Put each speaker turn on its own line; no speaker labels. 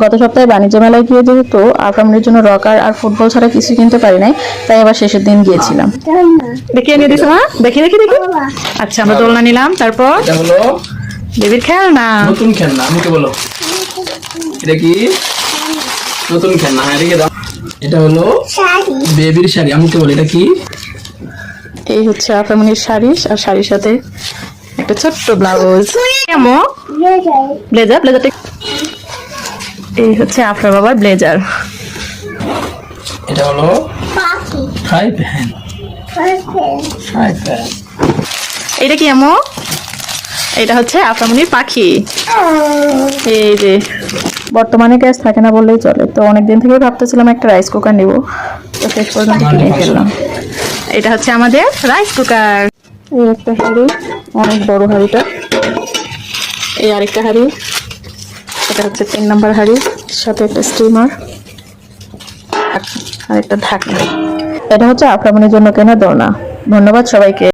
গত সপ্তাহে বাণিজ্য মেলায় গিয়ে যেহেতু আফরামনির জন্য রকার আর ফুটবল ছাড়া কিছু কিনতে পারি নাই, তাই আবার শেষের দিন গিয়েছিলাম। দেখিয়ে নিয়ে দিছো মা, দেখি দেখি দেখি। আচ্ছা, আমরা দোলনা নিলাম। তারপর
এটা হলো
বেবির খেলনা,
নতুন খেলনা। আমাকে বলো এটা কি? নতুন খেলনা। হ্যাঁ, এদিকে দাও। এটা হলো বেবির শাড়ি। আমাকে বলো এটা কি?
এই হচ্ছে আফরামনির শাড়ি, আর শাড়ির সাথে একটা ছোট্ট ব্লাউজ। কেমন ব্লেজার? ব্লেজারটা এই হচ্ছে আফরা বাবার ব্লেজার।
এটা হলো ফ্রাই প্যান। Fry pan.
এটা কি এমন? এটা হচ্ছে আফরামনির পাখি। এই যে বর্তমানে গ্যাস থাকে না বললেই চলে, তো অনেকদিন থেকে ভাবতেছিলাম একটা রাইস কুকার নিব, তো শেষ পর্যন্ত কিনে ফেললাম। এটা হচ্ছে আমাদের রাইস কুকার। এই একটা হাঁড়ি, অনেক বড় হাঁড়িটা। এই আরেকটা হাঁড়ি, এটা হচ্ছে 3 নম্বর হাঁড়ি, সাথে একটা স্টিমার আর একটা ঢাকনা। এটা হচ্ছে আফরামনির জন্য কেনা দোলনা। ধন্যবাদ সবাইকে।